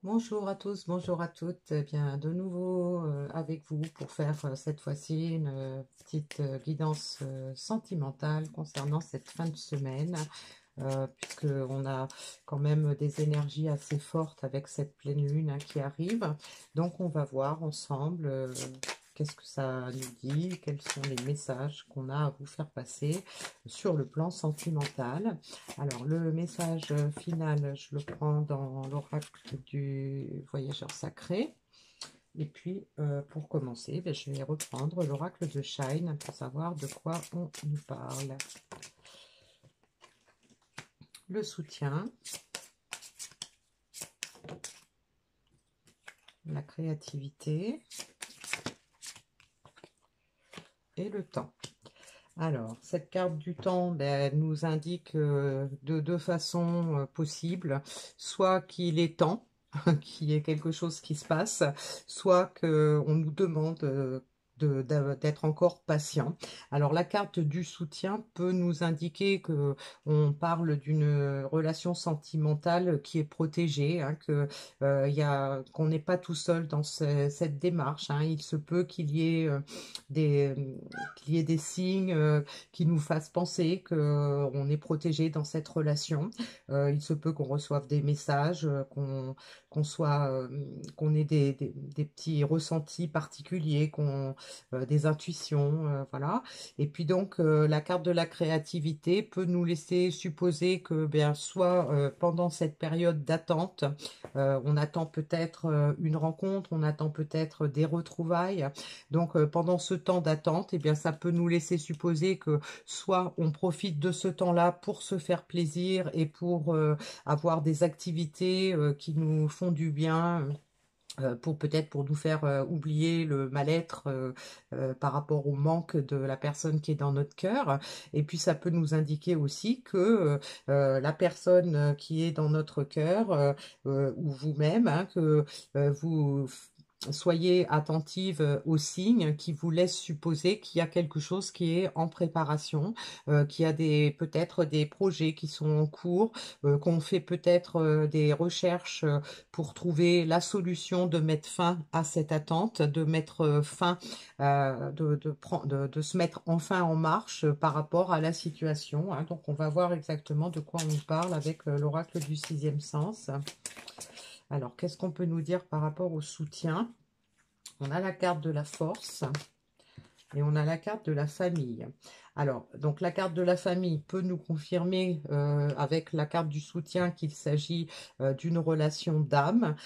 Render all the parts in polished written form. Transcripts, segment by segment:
Bonjour à tous, bonjour à toutes. Eh bien, de nouveau avec vous pour faire cette fois-ci une petite guidance sentimentale concernant cette fin de semaine, puisque on a quand même des énergies assez fortes avec cette pleine lune hein, qui arrive. Donc, on va voir ensemble qu'est-ce que ça nous dit, quels sont les messages qu'on a à vous faire passer sur le plan sentimental. Alors, le message final, je le prends dans l'oracle du voyageur sacré. Et puis, pour commencer, je vais reprendre l'oracle de Shine pour savoir de quoi on nous parle. Le soutien, la créativité et le temps. Alors, cette carte du temps elle nous indique de deux façons possibles, soit qu'il est temps, qu'il y ait quelque chose qui se passe, soit qu'on nous demande d'être encore patient. Alors, la carte du soutien peut nous indiquer que on parle d'une relation sentimentale qui est protégée, hein, qu'on n'est pas tout seul dans cette démarche. Hein. Il se peut des, qu'il y ait des signes qui nous fassent penser qu'on est protégé dans cette relation. Il se peut qu'on reçoive des messages, qu'on ait des petits ressentis particuliers, des intuitions, voilà. Et puis donc la carte de la créativité peut nous laisser supposer que bien soit pendant cette période d'attente, on attend peut-être une rencontre, on attend peut-être des retrouvailles. Donc pendant ce temps d'attente, eh bien ça peut nous laisser supposer que soit on profite de ce temps-là pour se faire plaisir et pour avoir des activités qui nous font du bien, pour peut-être pour nous faire oublier le mal-être par rapport au manque de la personne qui est dans notre cœur. Et puis ça peut nous indiquer aussi que la personne qui est dans notre cœur, ou vous-même, hein, que vous soyez attentive aux signes qui vous laissent supposer qu'il y a quelque chose qui est en préparation, qu'il y a peut-être des projets qui sont en cours, qu'on fait peut-être des recherches pour trouver la solution de mettre fin à cette attente, de mettre fin, de se mettre enfin en marche par rapport à la situation. Hein. Donc on va voir exactement de quoi on nous parle avec l'oracle du sixième sens. Alors, qu'est-ce qu'on peut nous dire par rapport au soutien? On a la carte de la force et on a la carte de la famille. Alors, donc la carte de la famille peut nous confirmer avec la carte du soutien qu'il s'agit d'une relation d'âme.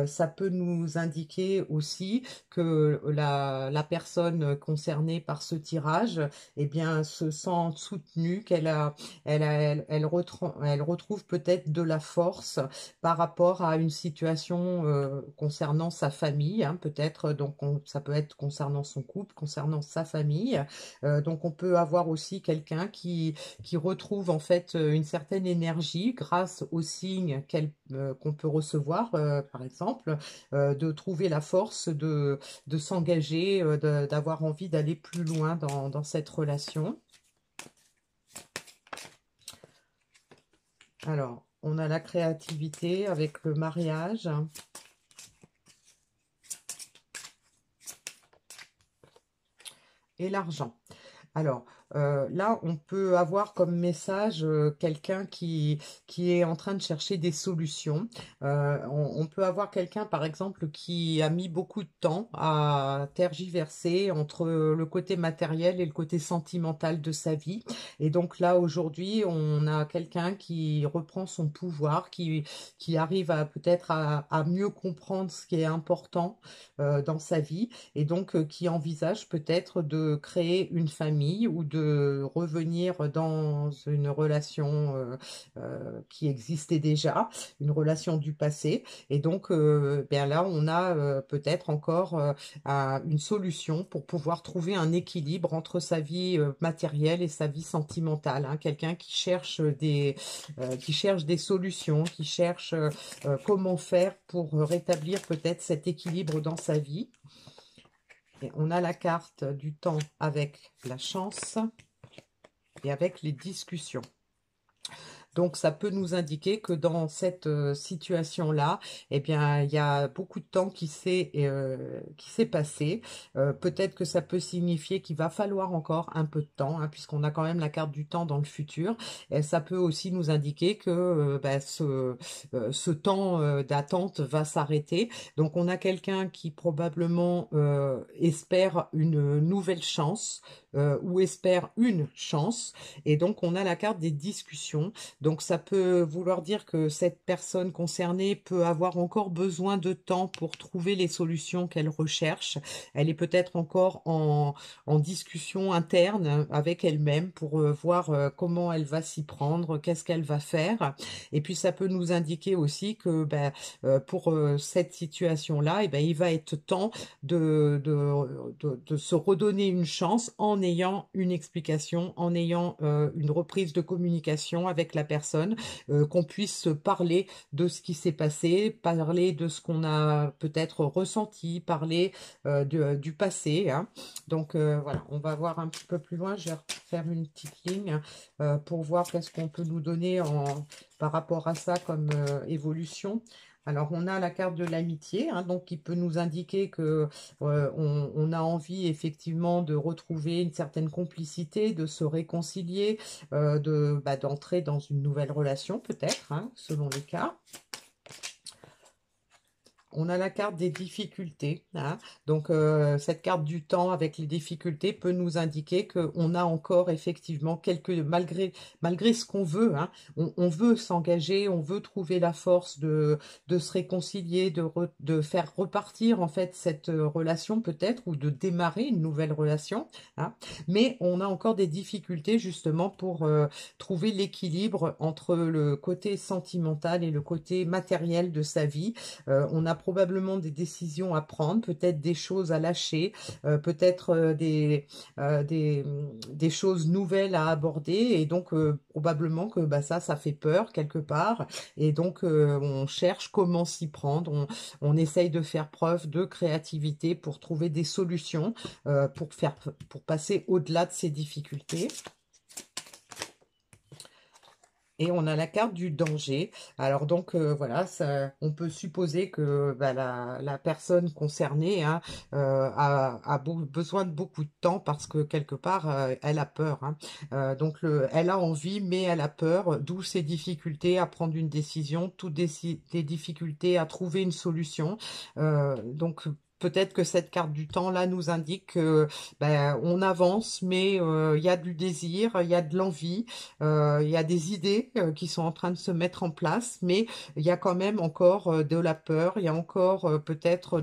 Ça peut nous indiquer aussi que la personne concernée par ce tirage, eh bien, se sent soutenue, elle retrouve peut-être de la force par rapport à une situation concernant sa famille, hein, peut-être, donc ça peut être concernant son couple, concernant sa famille. Donc on peut avoir aussi quelqu'un qui retrouve en fait une certaine énergie grâce aux signes qu'on peut recevoir, par exemple, de trouver la force de s'engager, d'avoir envie d'aller plus loin dans cette relation. Alors, on a la créativité avec le mariage. Et l'argent. Alors, là, on peut avoir comme message quelqu'un qui est en train de chercher des solutions. On peut avoir quelqu'un, par exemple, qui a mis beaucoup de temps à tergiverser entre le côté matériel et le côté sentimental de sa vie. Et donc là, aujourd'hui, on a quelqu'un qui reprend son pouvoir, qui arrive à peut-être à mieux comprendre ce qui est important dans sa vie et donc qui envisage peut-être de créer une famille ou de revenir dans une relation qui existait déjà, une relation du passé. Et donc, bien là, on a peut-être encore une solution pour pouvoir trouver un équilibre entre sa vie matérielle et sa vie sentimentale. Hein. Quelqu'un qui cherche des solutions, qui cherche comment faire pour rétablir peut-être cet équilibre dans sa vie. Et on a la carte du temps avec la chance et avec les discussions. Donc, ça peut nous indiquer que dans cette situation-là, eh bien, il y a beaucoup de temps qui s'est passé. Peut-être que ça peut signifier qu'il va falloir encore un peu de temps, hein, puisqu'on a quand même la carte du temps dans le futur. Et ça peut aussi nous indiquer que bah, ce temps d'attente va s'arrêter. Donc, on a quelqu'un qui probablement espère une nouvelle chance ou espère une chance. Et donc, on a la carte des discussions. Donc, ça peut vouloir dire que cette personne concernée peut avoir encore besoin de temps pour trouver les solutions qu'elle recherche. Elle est peut-être encore en discussion interne avec elle-même pour voir comment elle va s'y prendre, qu'est-ce qu'elle va faire. Et puis, ça peut nous indiquer aussi que ben, pour cette situation-là, eh ben, il va être temps de se redonner une chance en ayant une explication, en ayant une reprise de communication avec la personne, qu'on puisse parler de ce qui s'est passé, parler de ce qu'on a peut-être ressenti, parler du passé, hein. Donc voilà, on va voir un petit peu plus loin. Je vais faire une petite ligne pour voir qu'est-ce qu'on peut nous donner par rapport à ça comme évolution. Alors, on a la carte de l'amitié, hein, donc qui peut nous indiquer que on a envie effectivement de retrouver une certaine complicité, de se réconcilier, d'entrer dans une nouvelle relation peut-être, hein, selon les cas. On a la carte des difficultés, hein. Donc cette carte du temps avec les difficultés peut nous indiquer qu'on a encore effectivement malgré ce qu'on veut, hein, on veut s'engager, on veut trouver la force de se réconcilier, de faire repartir en fait cette relation peut-être, ou de démarrer une nouvelle relation, hein. Mais on a encore des difficultés justement pour trouver l'équilibre entre le côté sentimental et le côté matériel de sa vie. On a probablement des décisions à prendre, peut-être des choses à lâcher, peut-être des choses nouvelles à aborder, et donc probablement que bah, ça fait peur quelque part, et donc on cherche comment s'y prendre, on essaye de faire preuve de créativité pour trouver des solutions, pour passer au-delà de ces difficultés. Et on a la carte du danger. Alors donc voilà, on peut supposer que bah, la personne concernée, hein, a besoin de beaucoup de temps, parce que quelque part elle a peur, hein. Donc elle a envie mais elle a peur, d'où ses difficultés à prendre une décision, toutes des difficultés à trouver une solution. Donc peut-être que cette carte du temps là nous indique que ben, on avance, mais il y a du désir, il y a de l'envie, il y a des idées qui sont en train de se mettre en place, mais il y a quand même encore de la peur, il y a encore peut-être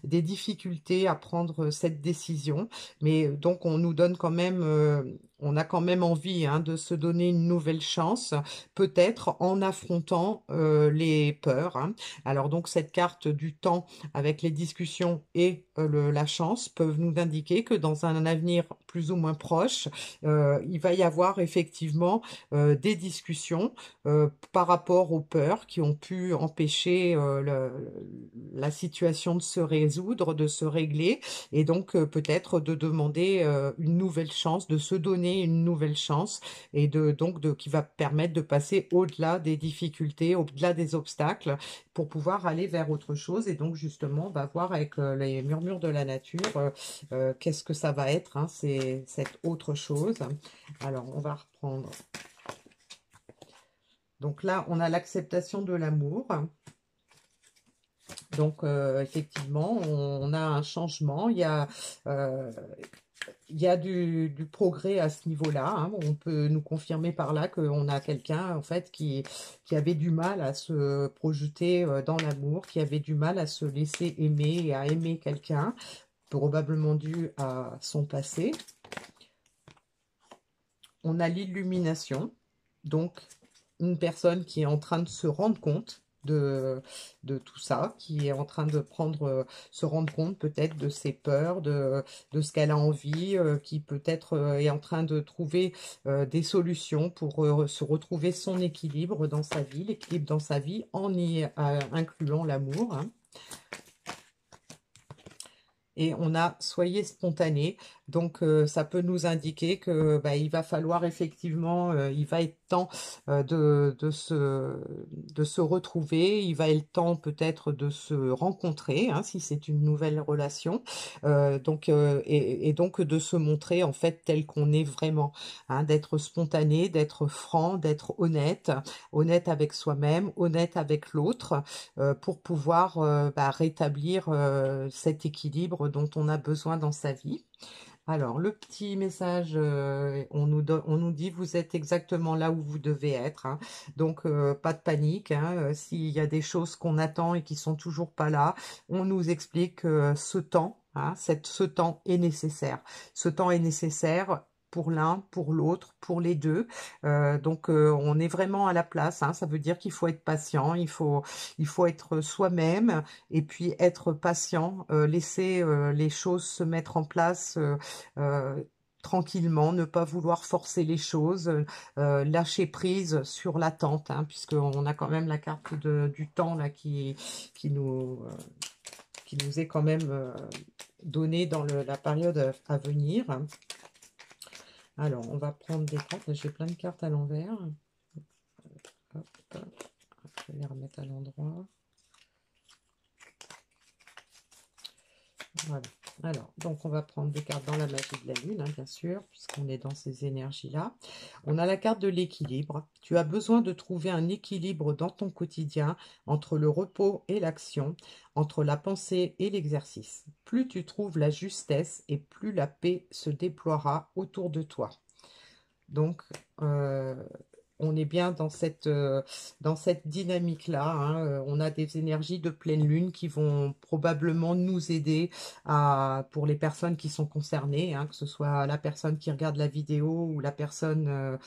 des difficultés à prendre cette décision. Mais donc on nous donne quand même, on a quand même envie, hein, de se donner une nouvelle chance, peut-être en affrontant les peurs, hein. Alors donc cette carte du temps avec les discussions et la chance peuvent nous indiquer que dans un avenir plus ou moins proche, il va y avoir effectivement des discussions par rapport aux peurs qui ont pu empêcher la situation de se résoudre, de se régler, et donc peut-être de demander une nouvelle chance, de se donner une nouvelle chance, et qui va permettre de passer au-delà des difficultés, au-delà des obstacles, pour pouvoir aller vers autre chose. Et donc justement, on va voir avec les murmures de la nature qu'est-ce que ça va être, hein, c'est cette autre chose. Alors, on va reprendre. Donc là, on a l'acceptation de l'amour. Donc, effectivement, on a un changement. Il y a du progrès à ce niveau-là, hein. On peut nous confirmer par là qu'on a quelqu'un, en fait, qui avait du mal à se projeter dans l'amour, qui avait du mal à se laisser aimer et à aimer quelqu'un, probablement dû à son passé. On a l'illumination, donc une personne qui est en train de se rendre compte de tout ça, qui est en train de se rendre compte peut-être de ses peurs, de ce qu'elle a envie, qui peut-être est en train de trouver des solutions pour se retrouver son équilibre dans sa vie, l'équilibre dans sa vie en y incluant l'amour, hein. Et on a soyez spontané, donc ça peut nous indiquer que bah, il va falloir effectivement, il va être temps de se retrouver, il va être temps peut-être de se rencontrer, hein, si c'est une nouvelle relation, et donc de se montrer en fait tel qu'on est vraiment, hein, d'être spontané, d'être franc, d'être honnête, honnête avec soi-même, honnête avec l'autre, pour pouvoir rétablir cet équilibre dont on a besoin dans sa vie. Alors, le petit message, on nous dit vous êtes exactement là où vous devez être, hein. Donc, pas de panique, hein. S'il y a des choses qu'on attend et qui sont toujours pas là, on nous explique que ce temps, hein, ce temps est nécessaire. Ce temps est nécessaire pour l'un, pour l'autre, pour les deux. On est vraiment à la place, hein. Ça veut dire qu'il faut être patient, il faut être soi-même et puis être patient, laisser les choses se mettre en place euh, tranquillement, ne pas vouloir forcer les choses, lâcher prise sur l'attente, hein, puisqu'on a quand même la carte du temps là qui nous, euh, qui nous est quand même donnée dans la période à venir. Alors, on va prendre des cartes. J'ai plein de cartes à l'envers. Hop, je vais les remettre à l'endroit. Voilà. Alors, donc on va prendre des cartes dans la magie de la lune, hein, bien sûr, puisqu'on est dans ces énergies-là. On a la carte de l'équilibre. Tu as besoin de trouver un équilibre dans ton quotidien entre le repos et l'action, entre la pensée et l'exercice. Plus tu trouves la justesse et plus la paix se déploiera autour de toi. Donc, on est bien dans cette dynamique-là, hein. On a des énergies de pleine lune qui vont probablement nous aider pour les personnes qui sont concernées, hein, que ce soit la personne qui regarde la vidéo ou la personne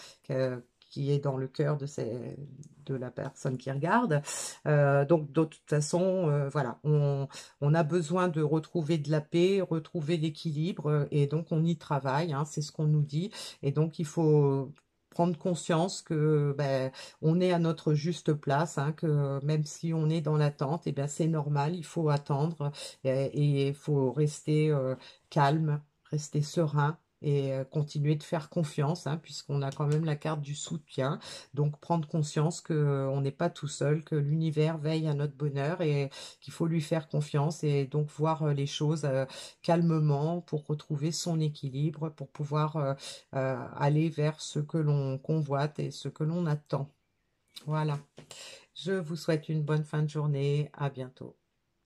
qui est dans le cœur de la personne qui regarde. Donc, de toute façon, voilà, on a besoin de retrouver de la paix, retrouver l'équilibre, et donc on y travaille, hein, c'est ce qu'on nous dit. Et donc, il faut prendre conscience que on est à notre juste place, hein, que même si on est dans l'attente, et bien c'est normal, il faut attendre et il faut rester calme, rester serein et continuer de faire confiance, hein, puisqu'on a quand même la carte du soutien. Donc prendre conscience que on n'est pas tout seul, que l'univers veille à notre bonheur et qu'il faut lui faire confiance et donc voir les choses calmement pour retrouver son équilibre, pour pouvoir aller vers ce que l'on convoite et ce que l'on attend. Voilà. Je vous souhaite une bonne fin de journée. À bientôt.